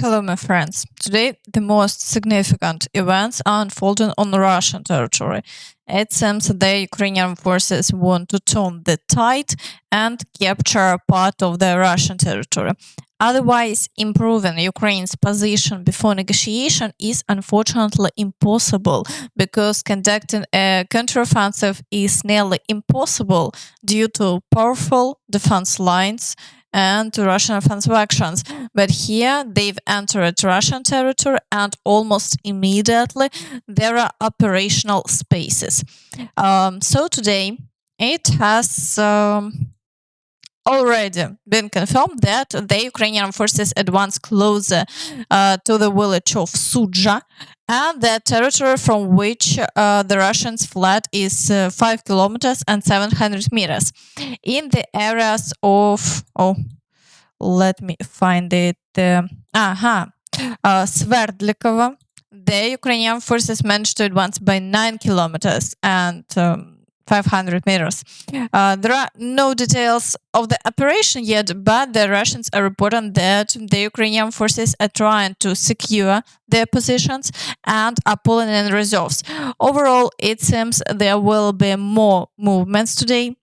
Hello, my friends. Today, the most significant events are unfolding on Russian territory. It seems the Ukrainian forces want to turn the tide and capture part of the Russian territory. Otherwise, improving Ukraine's position before negotiation is unfortunately impossible because conducting a counteroffensive is nearly impossible due to powerful defense lines and Russian offensive actions. But here they've entered Russian territory and almost immediately there are operational spaces. So today it has already been confirmed that the Ukrainian forces advance closer to the village of Sudzha, and the territory from which the Russians fled is 5 kilometers and 700 meters. In the areas of, let me find it, Sverdlovka, the Ukrainian forces managed to advance by 9 kilometers and 500 meters. There are no details of the operation yet, but the Russians are reporting that the Ukrainian forces are trying to secure their positions and are pulling in reserves. Overall, it seems there will be more movements today.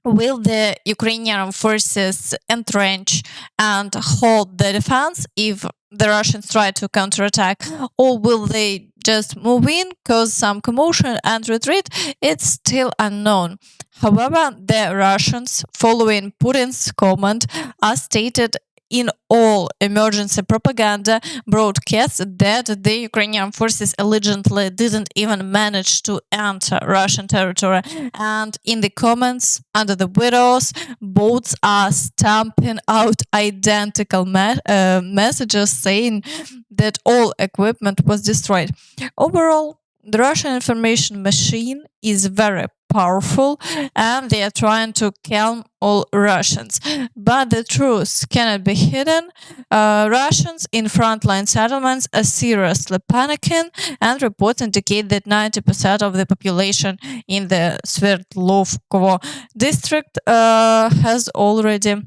Will the Ukrainian forces entrench and hold the defense if the Russians try to counterattack, or will they just move in, cause some commotion and retreat? It's still unknown. However, the Russians, following Putin's command, are stated in all emergency propaganda broadcasts that the Ukrainian forces allegedly didn't even manage to enter Russian territory. And in the comments under the videos, bots are stamping out identical messages saying that all equipment was destroyed. Overall, the Russian information machine is very powerful and they are trying to calm all Russians. But the truth cannot be hidden. Russians in frontline settlements are seriously panicking, and reports indicate that 90% of the population in the Sverdlovka district has already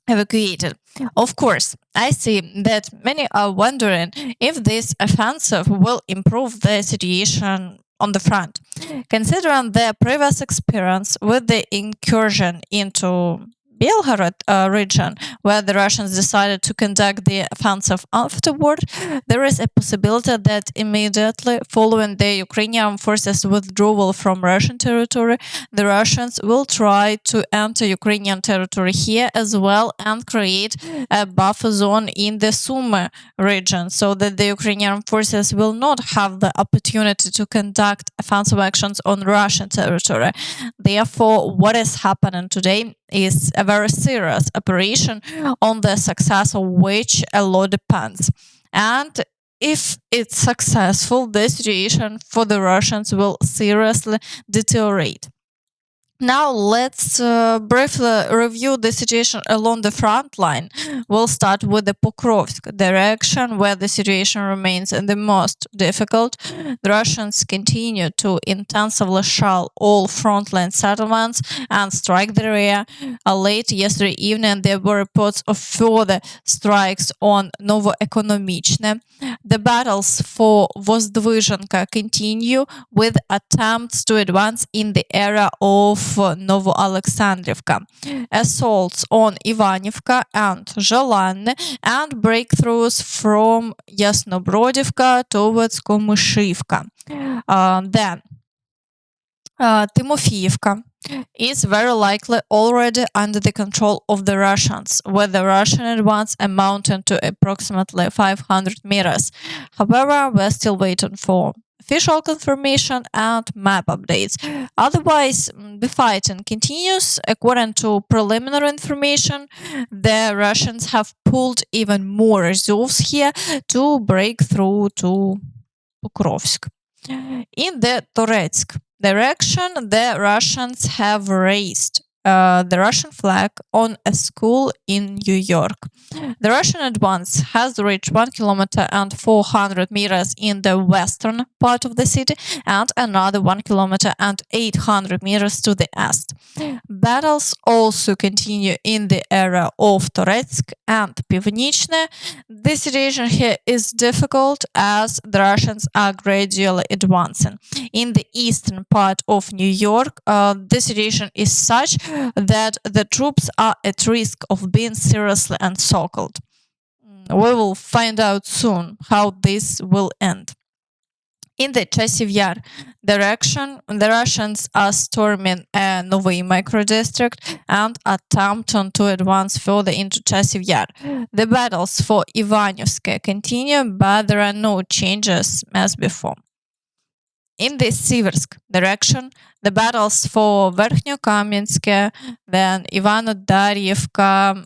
evacuated. Of course, I see that many are wondering if this offensive will improve the situation on the front. Considering their previous experience with the incursion into Belgorod region, where the Russians decided to conduct the offensive afterward, there is a possibility that immediately following the Ukrainian forces' withdrawal from Russian territory, the Russians will try to enter Ukrainian territory here as well and create a buffer zone in the Sumy region so that the Ukrainian forces will not have the opportunity to conduct offensive actions on Russian territory. Therefore, what is happening today is a very serious operation on the success of which a lot depends. And if it's successful, the situation for the Russians will seriously deteriorate. Now let's briefly review the situation along the front line. We'll start with the Pokrovsk direction, where the situation remains the most difficult. The Russians continue to intensively shell all frontline settlements and strike the rear. Late yesterday evening, there were reports of further strikes on Novoekonomichne. The battles for Vozdvizhenka continue with attempts to advance in the area of Novoalexandrivka, assaults on Ivanivka and Zhelanne, and breakthroughs from Yasnobrodivka towards Komishivka. Then Timofeevka is very likely already under the control of the Russians, with the Russian advance amounting to approximately 500 meters. However, we're still waiting for official confirmation and map updates. Otherwise, the fighting continues. According to preliminary information, the Russians have pulled even more reserves here to break through to Pokrovsk. In the Toretsk direction, the Russians have raised the Russian flag on a school in New York. The Russian advance has reached 1 kilometer and 400 meters in the western part of the city and another 1 kilometer and 800 meters to the east. Battles also continue in the area of Toretsk and Pivnichne. The situation here is difficult as the Russians are gradually advancing. In the eastern part of New York, the situation is such that the troops are at risk of being seriously encircled. We will find out soon how this will end. In the Chasiv Yar direction, the Russians are storming a Novy microdistrict and attempting to advance further into Chasiv Yar. The battles for Ivanivsk continue, but there are no changes as before. In the Siversk direction, the battles for Verkhnyokamyansk, then Ivanodarivka,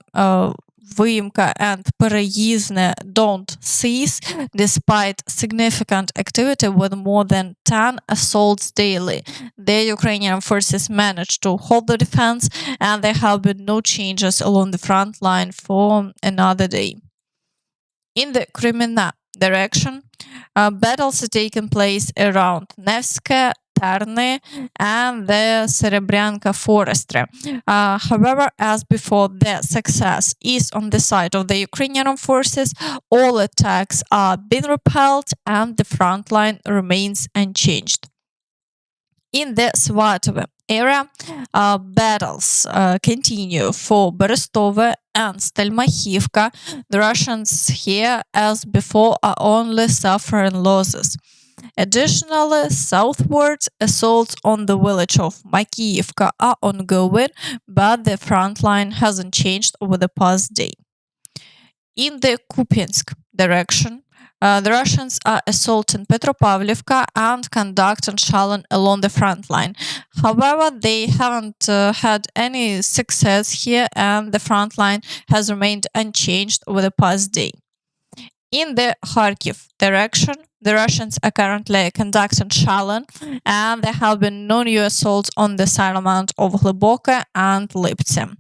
Vyimka and Pereizhne don't cease despite significant activity with more than 10 assaults daily. The Ukrainian forces managed to hold the defense and there have been no changes along the front line for another day. In the Kreminna direction, battles are taking place around Nevske, Tarny, and the Serebryanka forestry. However, as before, the success is on the side of the Ukrainian Armed Forces. All attacks are being repelled and the front line remains unchanged. In the Svatove area, battles continue for Berestove and Stelmachivka. The Russians here, as before, are only suffering losses. Additionally, southwards, assaults on the village of Makiyivka are ongoing, but the front line hasn't changed over the past day. In the Kupiansk direction, the Russians are assaulting Petropavlivka and conducting shelling along the front line. However, they haven't had any success here and the front line has remained unchanged over the past day. In the Kharkiv direction, the Russians are currently conducting shelling and there have been no new assaults on the settlement of Hlyboke and Liptsi.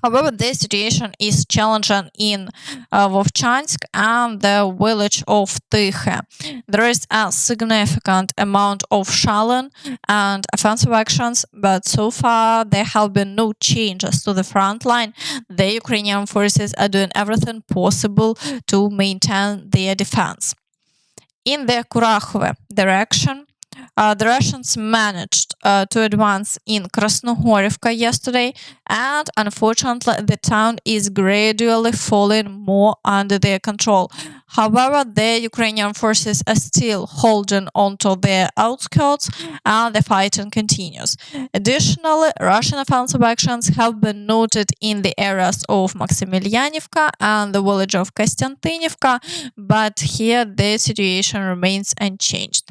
However, the situation is challenging in Vovchansk and the village of Tykhe. There is a significant amount of shelling and offensive actions, but so far there have been no changes to the front line. The Ukrainian forces are doing everything possible to maintain their defense. In the Kurakhove direction, the Russians managed to advance in Krasnohorivka yesterday, and unfortunately, the town is gradually falling more under their control. However, the Ukrainian forces are still holding onto their outskirts, and the fighting continues. Additionally, Russian offensive actions have been noted in the areas of Maximilianivka and the village of Kostiantynivka, but here the situation remains unchanged.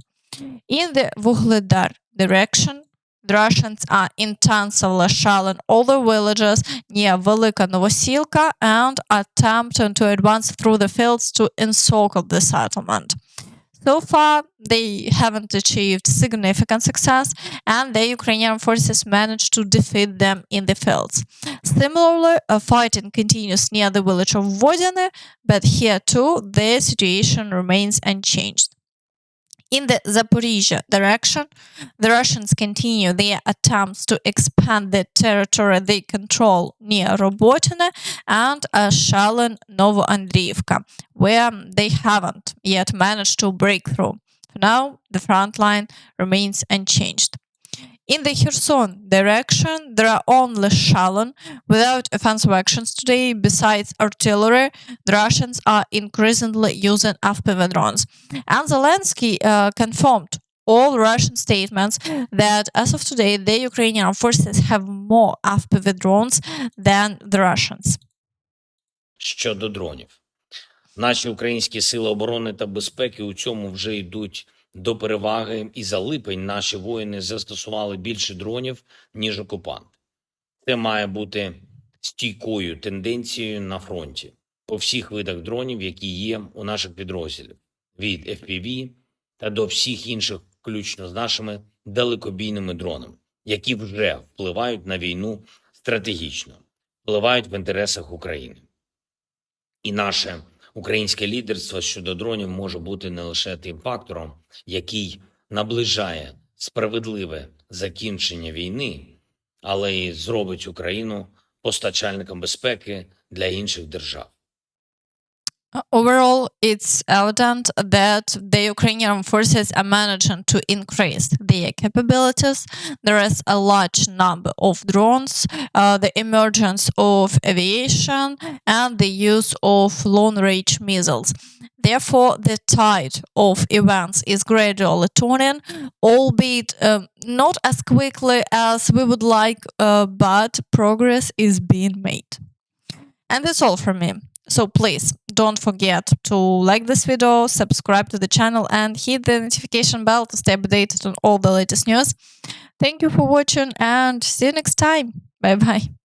In the Vuhledar direction, the Russians are intensively shelling all the villages near Velika Novosilka and attempting to advance through the fields to encircle the settlement. So far, they haven't achieved significant success, and the Ukrainian forces managed to defeat them in the fields. Similarly, fighting continues near the village of Vodine, but here too, the situation remains unchanged. In the Zaporizhzhia direction, the Russians continue their attempts to expand the territory they control near Robotine and shelling Novoandriivka, where they haven't yet managed to break through. For now, the front line remains unchanged. In the Kherson direction, there are only shelling without offensive actions today. Besides artillery, the Russians are increasingly using FPV drones. And Zelenskiy confirmed all Russian statements that as of today, the Ukrainian Armed Forces have more FPV drones than the Russians. Щодо дронів. Наші українські сили оборони та безпеки у цьому вже йдуть до переваги, і за липень наші воїни застосували більше дронів, ніж окупанти. Це має бути стійкою тенденцією на фронті по всіх видах дронів, які є у наших підрозділів, від FPV та до всіх інших, включно з нашими далекобійними дронами, які вже впливають на війну стратегічно, впливають в інтересах України. І наше українське лідерство щодо дронів може бути не лише тим фактором, який наближає справедливе закінчення війни, але й зробить Україну постачальником безпеки для інших держав. Overall, it's evident that the Ukrainian Armed Forces are managing to increase their capabilities. There is a large number of drones, the emergence of aviation, and the use of long-range missiles. Therefore, the tide of events is gradually turning, albeit not as quickly as we would like, but progress is being made. And that's all from me. So please don't forget to like this video, subscribe to the channel, and hit the notification bell to stay updated on all the latest news. Thank you for watching and see you next time. Bye bye.